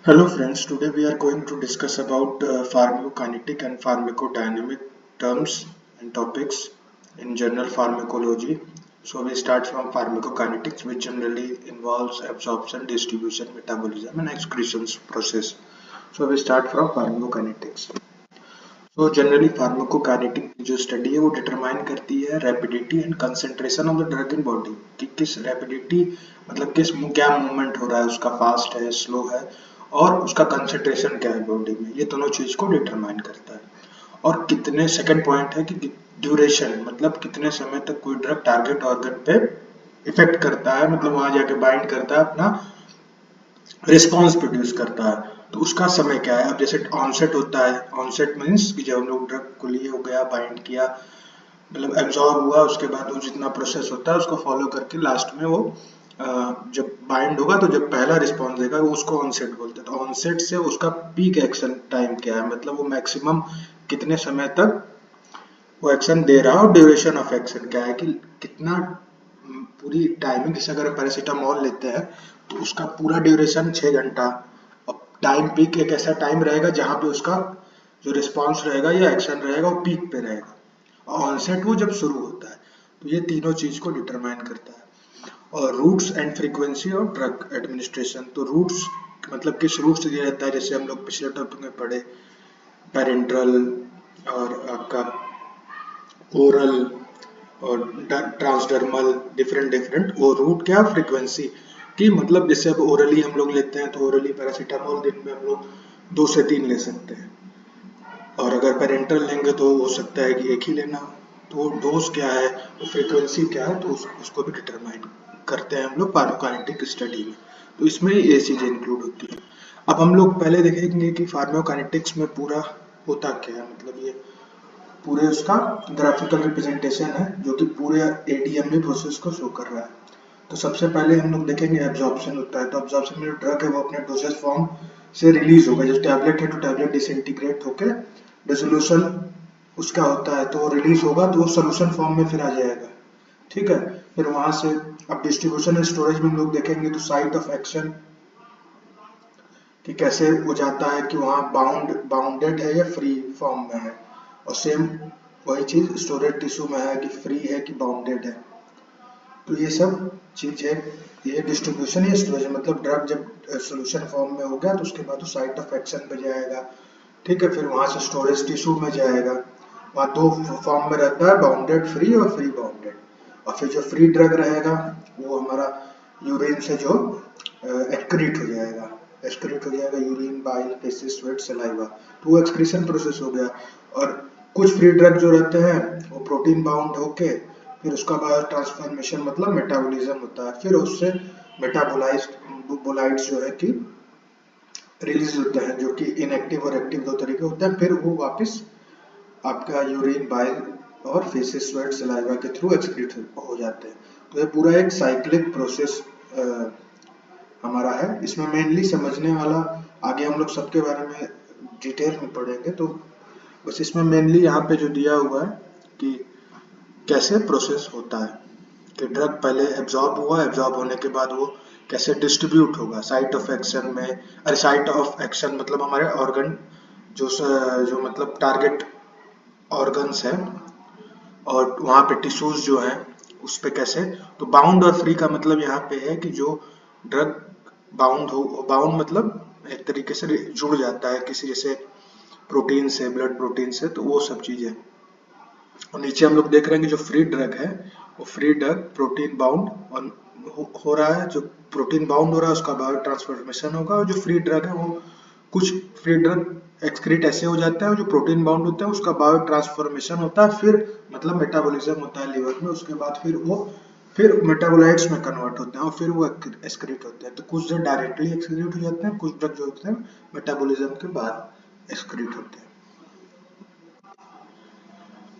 Hello friends, today we are going to discuss about pharmacokinetic and pharmacodynamic terms and topics in general pharmacology. So we start from pharmacokinetics, which generally involves absorption, distribution, metabolism and excretions process. So we start from pharmacokinetics. तो generally pharmacokinetic जो study है वो determine करती है rapidity and concentration of the drug in body कि किस rapidity मतलब किस क्या मूवमेंट हो रहा है, उसका फास्ट है, स्लो है और उसका कंसंट्रेशन क्या है बॉडी में, ये दोनों चीज को डिटरमाइन करता है। और कितने सेकंड पॉइंट है कि ड्यूरेशन मतलब कितने समय तक कोई ड्रग टारगेट ऑर्गन पे इफेक्ट करता है, मतलब वहां जाके बाइंड करता है, अपना रिस्पॉन्स प्रोड्यूस करता है। तो उसका समय क्या है। अब जैसे ऑनसेट होता है, ऑनसेट मीन्स कि जब हम लोग ड्रग को लिए हो गया, बाइंड किया, मतलब एब्जॉर्ब हुआ, उसके बाद वो जितना प्रोसेस होता है उसको फॉलो करके लास्ट में वो जब बाइंड होगा तो जब पहला रिस्पॉन्स देगा वो उसको ऑनसेट बोलते हैं। तो ऑनसेट से उसका पीक एक्शन टाइम क्या है, मतलब वो मैक्सिमम कितने समय तक वो एक्शन दे रहा है, और ड्यूरेशन ऑफ एक्शन क्या है कि कितना पूरी टाइमिंग। जैसे अगर पैरासीटामोल लेते हैं तो उसका पूरा ड्यूरेशन 6 घंटा। अब टाइम पीक एक ऐसा टाइम रहेगा जहां पे उसका जो रिस्पॉन्स रहेगा या एक्शन रहेगा वो पीक पे रहेगा, और ऑनसेट वो जब शुरू होता है। तो ये तीनों चीज को डिटरमाइन करता है। और routes and frequency of drug administration, तो रूट्स मतलब किस रूट से दिया जाता है, जैसे हम लोग पिछले टॉपिक में पढ़े पेरेंट्रल और आपका ओरल और ट्रांसडर्मल, डिफरेंट डिफरेंट वो रूट क्या फ्रीक्वेंसी की, मतलब जैसे अब ओरली हम लोग लेते हैं तो ओरली पैरासीटामोल दिन में हम लोग 2 से 3 ले सकते हैं, और अगर पेरेंटल लेंगे तो हो सकता है कि एक ही लेना हो। तो डोज क्या है, वो फ्रीक्वेंसी क्या है, तो उसको भी डिटरमाइन करते हैं हम लोग फार्माकोकाइनेटिक स्टडी में। तो इसमें ये चीजें इंक्लूड होती है। अब हम लोग पहले देखेंगे कि फार्माकोकाइनेटिक्स में पूरा होता क्या है, मतलब ये पूरे उसका ग्राफिकल रिप्रेजेंटेशन है जो कि पूरे एडीएमई प्रोसेस को शो कर रहा है। तो सबसे पहले हम लोग देखेंगे एब्जॉर्प्शन होता है। तो एब्जॉर्प्शन में जो ड्रग है वो अपने डोसेज फॉर्म से रिलीज होगा, जैसे टैबलेट है तो टैबलेट डिसइंटीग्रेट होकर डिसोल्यूशन उसका होता है, तो रिलीज होगा तो वो सोल्यूशन फॉर्म में फिर आ जाएगा। ठीक है, फिर वहां से अब डिस्ट्रीब्यूशन एंड स्टोरेज में हम लोग देखेंगे तो साइट ऑफ एक्शन कि कैसे हो जाता है कि वहाँ बाउंडेड है या फ्री फॉर्म में है, और सेम वही चीज स्टोरेज टिश्यू में है कि फ्री है कि बाउंडेड है। तो ये सब चीज है, ये डिस्ट्रीब्यूशन या स्टोरेज मतलब ड्रग जब सोल्यूशन फॉर्म में हो गया तो उसके बाद वो साइट ऑफ एक्शन पे जाएगा। ठीक है, फिर वहां से स्टोरेज टिश्यू में जाएगा, वहाँ 2 फॉर्म में रहता है, बाउंडेड फ्री और फ्री बाउंडेड। और फिर जो फ्री ड्रग रहेगा वो हमारा यूरिन से जो एक्रीट हो जाएगा, एक्सक्रीट हो जाएगा urine, bile, faces, sweat, saliva, तो वो एक्सक्रीशन प्रोसेस हो गया। और कुछ फ्री ड्रग जो रहते हैं वो प्रोटीन बाउंड होके फिर उसका बायो ट्रांसफॉर्मेशन मतलब मेटाबॉलिज्म होता है, फिर उससे मेटाबोलाइट्स जो है कि रिलीज होते हैं, जो कि इनएक्टिव और एक्टिव दो तरीके होते हैं, फिर वो वापस आपका यूरिन, बाइल और फेसेस, स्वेट, सलाइवा के थ्रू एक्सक्रीट हो जाते हैं। तो ये पूरा एक साइक्लिक प्रोसेस हमारा है। इसमें मेनली समझने वाला, आगे हम लोग सबके बारे में डिटेल में पढ़ेंगे, तो बस इसमें मेनली यहाँ पे जो दिया हुआ है कि कैसे प्रोसेस होता है कि ड्रग पहले एब्जॉर्ब हुआ, एब्जॉर्ब होने के बाद वो कैसे डिस्ट्रीब्यूट होगा साइट ऑफ एक्शन में। अरे साइट ऑफ एक्शन मतलब हमारे ऑर्गन जो मतलब टारगेट ऑर्गन्स है, और वहाँ पे टिश्यूज जो है उस पे कैसे। तो बाउंड और फ्री का मतलब यहाँ पे है कि जो ड्रग बाउंड हो, बाउंड मतलब एक तरीके से जुड़ जाता है किसी जैसे प्रोटीन से, ब्लड प्रोटीन से, तो वो सब चीजें। और नीचे हम लोग देख रहे हैं कि जो फ्री ड्रग है वो फ्री ड्रग प्रोटीन बाउंड हो रहा है, जो प्रोटीन बाउंड हो रहा है उसका बायो ट्रांसफॉर्मेशन होगा, और जो फ्री ड्रग है वो कुछ फ्री ड्रग एक्सक्रीट ऐसे हो जाता है, जो प्रोटीन बाउंड होता है उसका बायो ट्रांसफॉर्मेशन होता है, फिर मतलब मेटाबॉलिज्म होता है लीवर में, उसके बाद फिर वो फिर मेटाबोलाइट्स में कन्वर्ट होते हैं और फिर वो एक्सक्रीट होते हैं। तो कुछ ड्रग डायरेक्टली एक्सक्रीट हो जाते हैं, कुछ ड्रग जो होते हैं मेटाबॉलिज्म के बाद एक्सक्रीट होते हैं।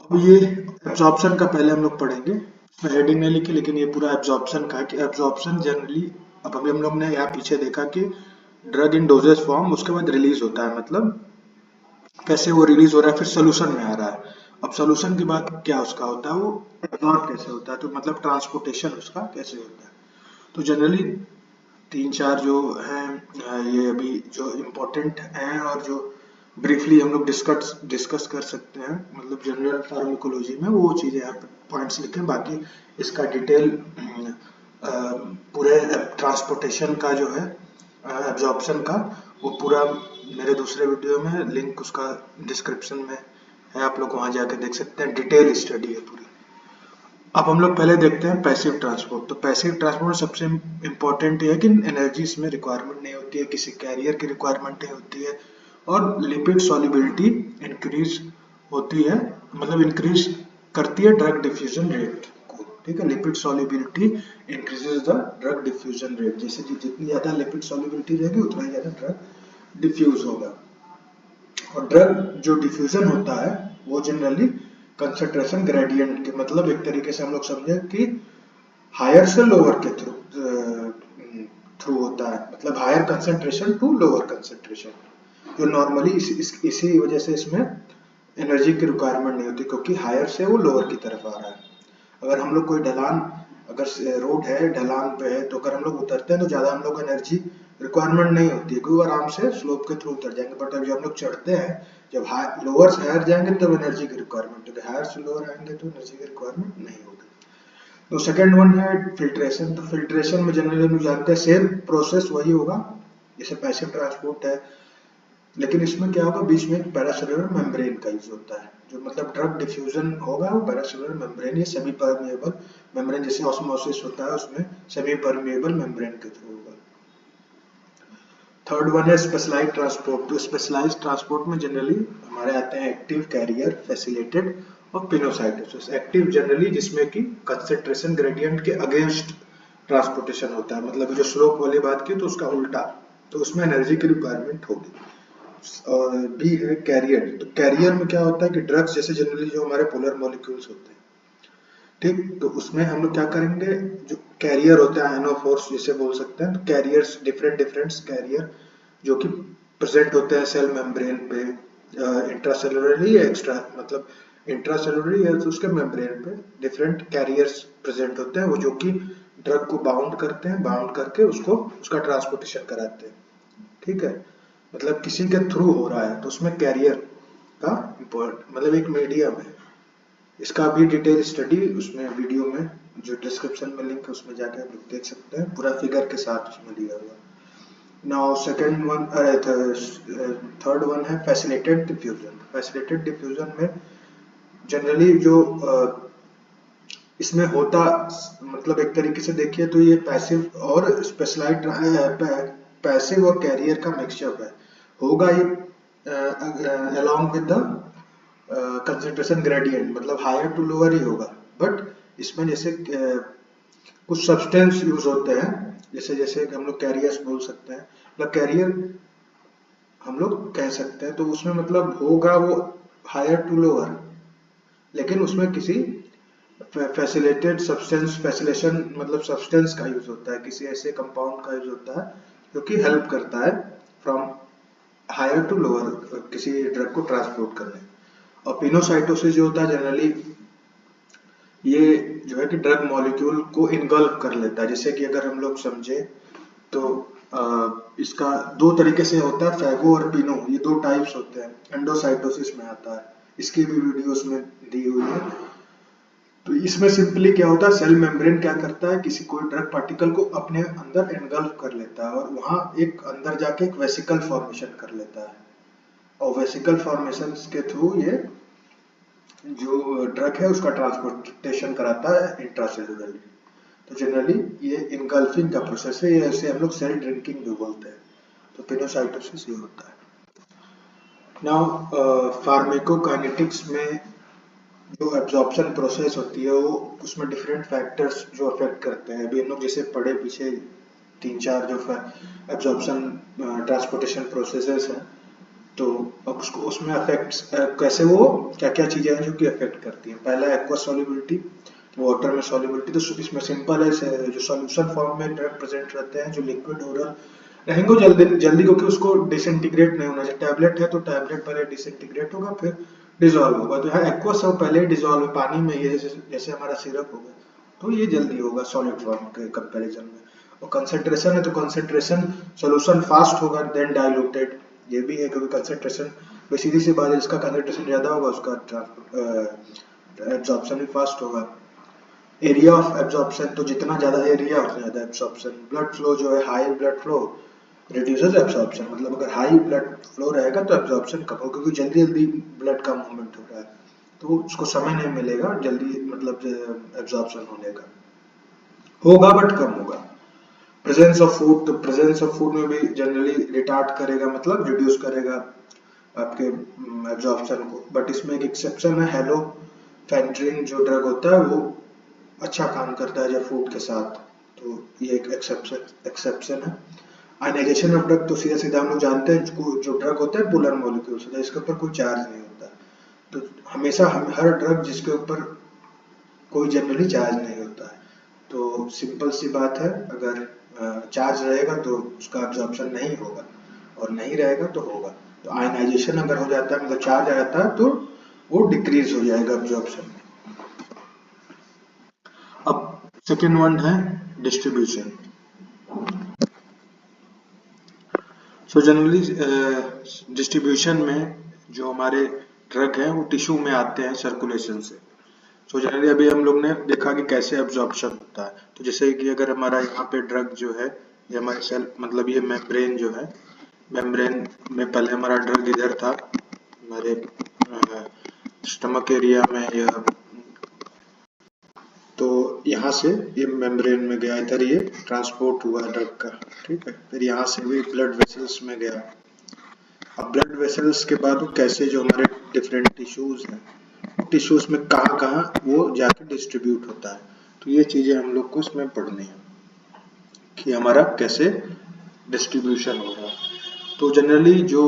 अब ये एब्जॉर्प्शन का पहले हम लोग पढ़ेंगे, इसमें हेडिंग नहीं लिखी लेकिन ये पूरा एब्जॉर्प्शन का है कि एब्जॉर्प्शन जनरली, अब अभी हम लोग ने यहाँ पीछे देखा कि ड्रग इन डोजेज फॉर्म, उसके बाद रिलीज होता है, मतलब कैसे वो रिलीज हो रहा है, फिर सोल्यूशन में आ रहा है। अब सोल्यूशन के बाद क्या उसका होता है, वो एब्जॉर्ब कैसे होता है, तो मतलब ट्रांसपोर्टेशन उसका कैसे होता है। तो जनरली तीन चार जो हैं ये अभी जो इम्पोर्टेंट हैं और जो ब्रीफली हम लोग डिस्कस कर सकते हैं, मतलब जनरल फार्माकोलॉजी में वो चीज़ें यहाँ पे पॉइंट्स लिखे। बाकी इसका डिटेल पूरे ट्रांसपोर्टेशन का जो है एब्जॉर्प्शन का, वो पूरा मेरे दूसरे वीडियो में लिंक उसका डिस्क्रिप्शन में है, आप लोग वहाँ जाके देख सकते हैं, डिटेल स्टडी है पूरी। अब हम लोग पहले देखते हैं पैसिव ट्रांसपोर्ट। तो पैसिव ट्रांसपोर्ट सबसे इम्पोर्टेंट है कि एनर्जी इसमें रिक्वायरमेंट नहीं होती है, किसी कैरियर की रिक्वायरमेंट नहीं होती है, और लिपिड सॉल्युबिलिटी इंक्रीज होती है, मतलब इंक्रीज करती है ड्रग डिफ्यूजन रेट को। ठीक है, lipid solubility increases the drug diffusion rate, जैसे जितनी ज्यादा लिपिड सॉल्युबिलिटी रहेगी उतना ही ज्यादा ड्रग डिफ्यूज होगा। और ड्रग जो डिफ्यूजन होता है वो जनरली कंसंट्रेशन ग्रेडियंट के, मतलब एक तरीके से हम लोग समझे कि हायर से लोअर के थ्रू होता है, मतलब higher concentration to lower concentration, जो नॉर्मली इसी वजह से इसमें एनर्जी की रिक्वायरमेंट नहीं होती, क्योंकि हायर से वो लोअर की तरफ आ रहा है। अगर हम लोग कोई ढलान, अगर रोड है ढलान पे है, तो अगर हम लोग उतरते हैं तो ज्यादा हम लोग एनर्जी रिक्वायरमेंट नहीं होती है, क्योंकि आराम से स्लोप के थ्रू उतर जाएंगे। बट जब हम लोग चढ़ते हैं, जब लोअर से हायर जाएंगे तब एनर्जी की रिक्वायरमेंट होगी, हायर से लोअर आएंगे तो एनर्जी की रिक्वायरमेंट नहीं होगी। तो सेकंड वन है फिल्ट्रेशन। तो फिल्ट्रेशन में जनरली हम जानते हैं सेम प्रोसेस वही होगा जैसे पैसिव ट्रांसपोर्ट है, लेकिन इसमें क्या होगा, बीच में एक पैरासेल्युलर मेम्ब्रेन का यूज होता है, जो मतलब ड्रग डिफ्यूजन होगा वो पैरासेल्युलर मेम्ब्रेन, ये सेमी परमिएबल मेम्ब्रेन, जैसे ऑस्मोसिस होता है उसमें सेमी परमिएबल मेम्ब्रेन के थ्रू होगा। थर्ड वन है स्पेशलाइज्ड ट्रांसपोर्ट। तो स्पेशलाइज्ड ट्रांसपोर्ट में जनरली हमारे आते हैं एक्टिव, कैरियर, फैसिलिटेड और पिनोसाइटोसिस। एक्टिव जनरली जिसमें कि कंसंट्रेशन ग्रेडियंट के अगेंस्ट ट्रांसपोर्टेशन होता है, मतलब जो स्लोप वाली बात की तो उसका उल्टा, तो उसमें एनर्जी की रिक्वायरमेंट होगी। और बी है कैरियर। तो कैरियर में क्या होता है कि ड्रग्स जैसे जनरली जो हमारे पोलर मॉलिक्यूल्स होते हैं, ठीक, तो उसमें हम लोग क्या करेंगे, जो कैरियर होता है एनोफोर्स जिसे बोल सकते हैं, तो कैरियर्स डिफरेंट कैरियर जो कि प्रेजेंट होते हैं सेल मेम्ब्रेन पे, इंट्रासेलुलरली या एक्स्ट्रा, मतलब इंट्रासेलुलरली या तो उसके मेम्ब्रेन पे डिफरेंट कैरियर्स प्रेजेंट होते हैं, वो जो कि ड्रग को बाउंड करते हैं, बाउंड करके उसको उसका ट्रांसपोर्टेशन कराते हैं। ठीक है, मतलब किसी के थ्रू हो रहा है तो उसमें कैरियर का इम्पोर्टेंट, मतलब एक मीडियम है। इसका भी डिटेल स्टडी उसमें वीडियो में जो डिस्क्रिप्शन में लिंक है उसमें जाकर आप देख सकते हैं, पूरा फिगर के साथ उसमें दिया हुआ। Now second one, third one है फैसिलिटेटेड डिफ्यूजन। फैसिलिटेटेड डिफ्यूजन में जनरली जो इसमें होता, मतलब एक तरीके से देखिए तो ये पैसिव और स्पेशलाइज्ड, पैसिव और कैरियर का मिक्सचर है, होगा ये along with the concentration gradient, मतलब हायर टू लोअर ही होगा। बट इसमें जैसे कुछ सब्सटेंस यूज होते हैं, जैसे जैसे हम लोग कैरियर्स बोल सकते हैं, मतलब कैरियर हम लोग कह सकते हैं, तो उसमें मतलब होगा वो हायर टू लोअर, लेकिन उसमें किसी फैसिलिटेटेड सब्सटेंस, फैसिलेशन मतलब सब्सटेंस का यूज होता है, किसी ऐसे कंपाउंड का यूज होता है जो कि हेल्प करता है फ्रॉम हायर टू लोअर किसी ड्रग को ट्रांसपोर्ट करने। और पिनोसाइटोसिस जो होता है जनरली ये जो है कि ड्रग मॉलिक्यूल को इनगल्फ कर लेता है, जैसे कि अगर हम लोग समझे तो इसका दो तरीके से होता है, फैगो और पिनो, ये दो टाइप्स होते हैं, एंडोसाइटोसिस में आता है, इसकी भी वीडियो उसमें दी हुई है। तो इसमें सिंपली क्या होता है, सेल मेम्ब्रेन क्या करता है, किसी कोई ड्रग पार्टिकल को अपने अंदर एनगल्फ कर लेता है और वहां एक अंदर जाके एक वेसिकल फॉर्मेशन कर लेता है, और वेसिकल फॉर्मेशन के थ्रू ये जो ड्रग है उसका ट्रांसपोर्टेशन कराता है इंट्रासेलुलरली। तो जनरली ये इनगल्फिंग का प्रोसेस है, ये इसे हम लोग सेल ड्रिंकिंग भी बोलते हैं। तो पिनोसाइटोसिस ये होता है। नाउ फार्माकोकाइनेटिक्स में जो एब्जॉर्प्शन प्रोसेस होती है वो, उसमें डिफरेंट फैक्टर्स जो अफेक्ट करते हैं, अभी हम लोग जैसे पढ़े पीछे तीन चार जो एब्जॉर्प्शन ट्रांसपोर्टेशन प्रोसेसेस हैं, तो अब उसको उसमें अफेक्ट्स कैसे, वो क्या क्या चीजें हैं जो कि अफेक्ट करती हैं। पहला एक्वा सॉल्युबिलिटी, वाटर में सॉल्युबिलिटी, तो इसमें सिंपल है, जो सॉल्यूशन फॉर्म में ड्रग प्रेजेंट रहते हैं, जो लिक्विड ओरल रहेंगे जल्दी जल्दी, क्योंकि उसको डिसइंटीग्रेट नहीं होना चाहिए। टैबलेट है तो टैबलेट पहले डिसइंटीग्रेट होगा फिर डिजोल्व होगा, तो यहाँ एक्वा सब पहले डिजोल्व पानी में, ये जैसे जैसे हमारा सिरप होगा, तो ये जल्दी होगा सॉलिड फॉर्म के कंपैरिजन में। और कंसंट्रेशन है तो कंसंट्रेशन सॉल्यूशन फास्ट होगा देन डाइल्यूटेड, ये भी है क्योंकि कंसंट्रेशन सीधी सी बात है, जिसका कंसंट्रेशन ज़्यादा होगा उसका एब्जॉर्प्शन भी फास्ट होगा। एरिया ऑफ एब्जॉर्प्शन, तो जितना ज़्यादा एरिया उतना ज़्यादा एब्जॉर्प्शन। ब्लड फ्लो जो है, high blood flow reduces absorption, मतलब अगर हाई ब्लड फ्लो रहेगा तो एब्जॉर्प्शन कम होगा क्योंकि जल्दी जल्दी ब्लड का मूवमेंट हो रहा है तो उसको समय नहीं मिलेगा जल्दी मतलब एब्जॉर्प्शन होने का, होगा बट कम होगा। प्रेजेंस ऑफ फूड, तो प्रेजेंस ऑफ फूड में भी जनरली रिटार्ड करेगा, मतलब रिड्यूस करेगा आपके एब्जॉर्प्शन को। बट इसमें एक एक्सेप्शन है, हेलोफेंड्रिन जो ड्रग होता है वो अच्छा काम करता है जब फूड के साथ, तो ये एक एक्सेप्शन है। आयनाइजेशन ऑफ ड्रग, तो सीधा सीधा हम लोग जानते हैं जो ड्रग होता है पोलर मॉलिक्यूल्स होता है, इसके ऊपर कोई चार्ज नहीं होता, तो हमेशा हम हर ड्रग जिसके ऊपर कोई जनरली चार्ज नहीं होता है, तो सिंपल सी बात है, अगर चार्ज रहेगा तो उसका एब्जॉर्प्शन नहीं होगा और नहीं रहेगा तो होगा। तो आयनाइजेशन अगर हो जाता है मतलब चार्ज आ जाता है तो वो डिक्रीज हो जाएगा एब्जॉर्प्शन। अब सेकेंड वन है डिस्ट्रीब्यूशन। सो जनरली डिस्ट्रीब्यूशन में जो हमारे ड्रग हैं वो टिश्यू में आते हैं सर्कुलेशन से। सो जनरली अभी हम लोग ने देखा कि कैसे एब्जॉर्प्शन होता है, तो जैसे कि अगर हमारा यहाँ पे ड्रग जो है, ये हमारे सेल मतलब ये मेम्ब्रेन जो है, मेम्ब्रेन में पहले हमारा ड्रग इधर था हमारे स्टमक एरिया में, या तो यहाँ से ये मेम्ब्रेन में गया, इधर ये ट्रांसपोर्ट हुआ ड्रग का, ठीक है, फिर यहाँ से भी ब्लड वेसल्स में गया। अब ब्लड वेसल्स के बाद वो कैसे जो हमारे डिफरेंट टिश्यूज हैं, टिश्यूज में कहाँ कहाँ वो जाके डिस्ट्रीब्यूट होता है, तो ये चीजें हम लोग को इसमें पढ़नी है कि हमारा कैसे डिस्ट्रीब्यूशन हो रहा है। तो जनरली जो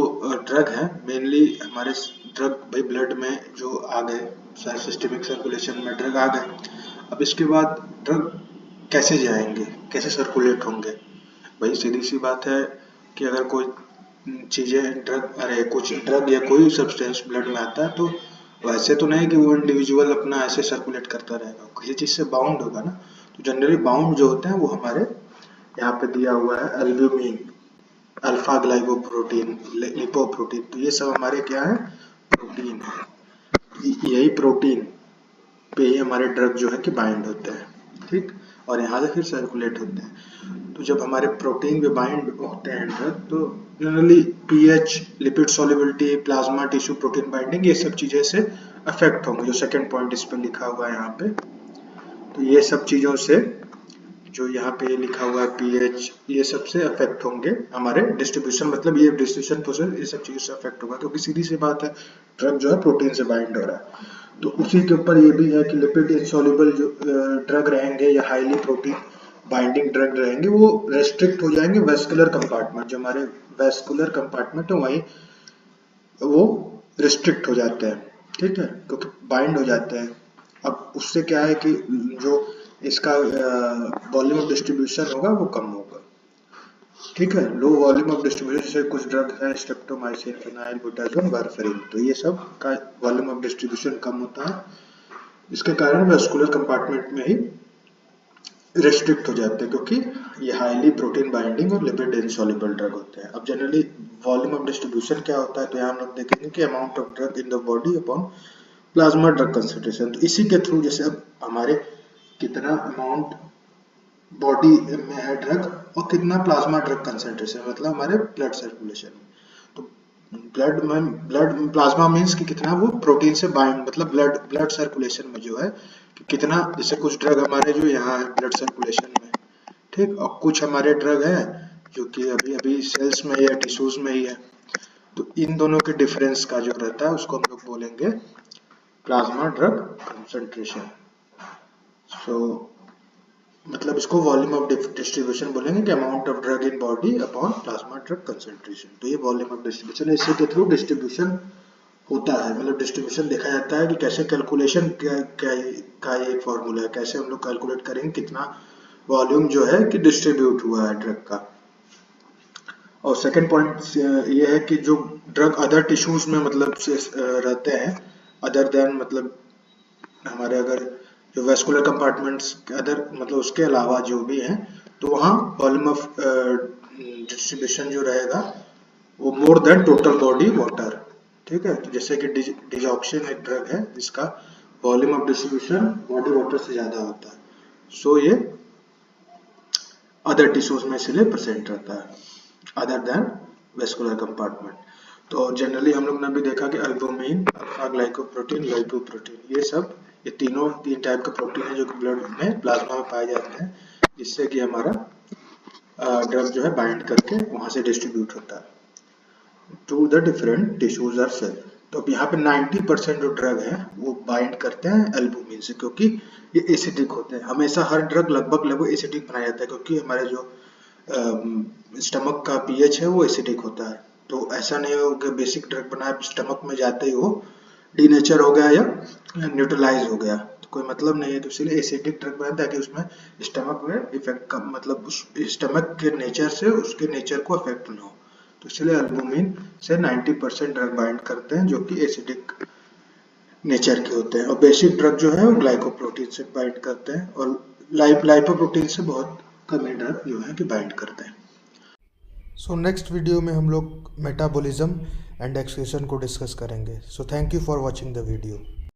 ड्रग है, मेनली हमारे ड्रग भाई ब्लड में जो आ गए, सिस्टमिक सर्कुलेशन में ड्रग आ गए, अब इसके बाद ड्रग कैसे जाएंगे, कैसे सर्कुलेट होंगे। भाई सीधी सी बात है कि अगर कोई चीजें कुछ ड्रग या कोई सब्सटेंस ब्लड में आता है तो वैसे तो नहीं कि वो इंडिविजुअल अपना ऐसे सर्कुलेट करता रहेगा, किसी चीज से बाउंड होगा ना। तो जनरली बाउंड जो होते हैं वो हमारे यहाँ पे दिया हुआ है एल्ब्यूमिन, अल्फा ग्लाइकोप्रोटीन, लिपोप्रोटीन, तो ये सब हमारे क्या है, प्रोटीन है। यही प्रोटीन पे ही हमारे ड्रग जो है कि बाइंड होते हैं, ठीक, और यहाँ से फिर सर्कुलेट होते हैं। तो जब हमारे प्रोटीन पे बाइंड होते हैं ड्रग, तो generally pH, lipid solubility, plasma tissue protein binding, ये सब चीजें से अफेक्ट होंगे, जो सेकंड पॉइंट इस पर लिखा हुआ है यहाँ पे। तो ये सब चीजों से जो यहाँ पे लिखा हुआ है पीएच, ये सबसे अफेक्ट होंगे हमारे डिस्ट्रीब्यूशन, मतलब ये डिस्ट्रीब्यूशन प्रोसेस ये सब चीजों से अफेक्ट होगा, क्योंकि सीधी सी बात है ड्रग जो है प्रोटीन से बाइंड हो रहा है। तो उसी के ऊपर ये भी है कि लिपिड इनसॉल्युबल जो ड्रग रहेंगे या हाईली प्रोटीन बाइंडिंग ड्रग रहेंगे वो रेस्ट्रिक्ट हो जाएंगे वेस्कुलर कंपार्टमेंट, जो हमारे वेस्कुलर कंपार्टमेंट है वहीं वो रिस्ट्रिक्ट हो जाते हैं, ठीक है, क्योंकि बाइंड हो जाते हैं। अब उससे क्या है कि जो इसका वॉल्यूम ऑफ डिस्ट्रीब्यूशन होगा वो कम होगा, ठीक है, लो वॉल्यूम ऑफ डिस्ट्रीब्यूशन, जैसे कुछ ड्रग है स्ट्रेप्टोमाइसिन, फिनाइल बुटाजोन, वारफेरिन, तो ये सब का वॉल्यूम ऑफ डिस्ट्रीब्यूशन कम होता है, इसके कारण वेस्कुलर कंपार्टमेंट में ही रिस्ट्रिक्ट हो जाते हैं, क्योंकि ये हाईली प्रोटीन बाइंडिंग और लिपिड इनसॉल्युबल ड्रग होते हैं। अब जनरली वॉल्यूम ऑफ डिस्ट्रीब्यूशन क्या होता है, तो यहाँ हम लोग देखेंगे कि amount of drug in the body upon plasma drug concentration, तो इसी के थ्रू जैसे अब हमारे कितना अमाउंट बॉडी में है ड्रग और कितना प्लाज्मा ड्रग कंसेंट्रेशन, मतलब हमारे ब्लड सर्कुलेशन में, तो ब्लड प्लाज्मा मीन्स कि कितना वो प्रोटीन से बाइंड, मतलब ब्लड सर्कुलेशन में जो है कि कितना, जैसे कुछ ड्रग हमारे जो यहाँ है ब्लड सर्कुलेशन में, ठीक, और कुछ हमारे ड्रग है जो कि अभी अभी सेल्स में या टिश्यूज में ही है, तो इन दोनों के डिफरेंस का जो रहता है उसको हम लोग बोलेंगे प्लाज्मा ड्रग कंसेंट्रेशन। सो मतलब इसको वॉल्यूम ऑफ डिस्ट्रीब्यूशन बोलेंगे कि amount of drug in body upon plasma drug concentration, तो ये वॉल्यूम ऑफ डिस्ट्रीब्यूशन है, इसी के थ्रू डिस्ट्रीब्यूशन होता है, मतलब डिस्ट्रीब्यूशन देखा जाता है कि कैसे कैलकुलेशन का ये फॉर्मूला है, कैसे हम लोग कैलकुलेट करेंगे कितना वॉल्यूम जो है कि डिस्ट्रीब्यूट हुआ है ड्रग का। और सेकेंड पॉइंट ये है कि जो ड्रग अदर टिश्यूज में मतलब रहते हैं, अदर देन मतलब हमारे अगर जो वेस्कुलर कंपार्टमेंट्स के अदर मतलब उसके अलावा जो भी हैं, तो वहाँ वॉल्यूम ऑफ डिस्ट्रीब्यूशन जो रहेगा वो more than total body water. ठीक है, तो जैसे कि डिजॉक्सिन एक ड्रग है जिसका volume of distribution body water से ज़्यादा होता है, सो ये अदर टिश्यूज में इसलिए प्रेजेंट रहता है अदर देन वेस्कुलर कंपार्टमेंट। तो जनरली हम लोग ने भी देखा कि अल्बुमिन, अल्फा ग्लाइकोप्रोटीन, लाइपोप्रोटीन, ये तीन टाइप का प्रोटीन है जो कि ब्लड में प्लाज्मा में पाए जाते हैं, जिससे कि हमारा ड्रग जो है बाइंड करके वहां से डिस्ट्रीब्यूट होता है टू द डिफरेंट टिश्यूज और सेल। तो अब यहाँ पे 90% जो ड्रग है वो बाइंड करते हैं एल्बुमिन से, क्योंकि ये एसिडिक होते हैं। हमेशा हर ड्रग लगभग एसिडिक बनाया जाता है, क्योंकि हमारे जो स्टमक का पीएच है वो एसिडिक होता है। तो ऐसा नहीं हो कि बेसिक ड्रग बनाए स्टमक में जाते ही वो डीनेचर हो गया या न्यूट्रलाइज हो गया, तो कोई मतलब नहीं है। तो इसलिए एसिडिक ड्रग बनाए ताकि उसमें स्टमक में इफेक्ट का मतलब उस स्टमक के नेचर से उसके नेचर को अफेक्ट ना हो। तो इसलिए एल्बुमिन से 90% ड्रग बाइंड करते हैं जो कि एसिडिक नेचर के होते हैं, और बेसिक ड्रग जो है वो ग्लाइकोप्रोटीन से बाइंड करते हैं, और लाइपोप्रोटीन से बहुत कम ही ड्रग जो है कि बाइंड करते हैं। सो नेक्स्ट वीडियो में हम लोग मेटाबॉलिज्म एंड एक्सक्रीशन को डिस्कस करेंगे। So thank you for watching the video.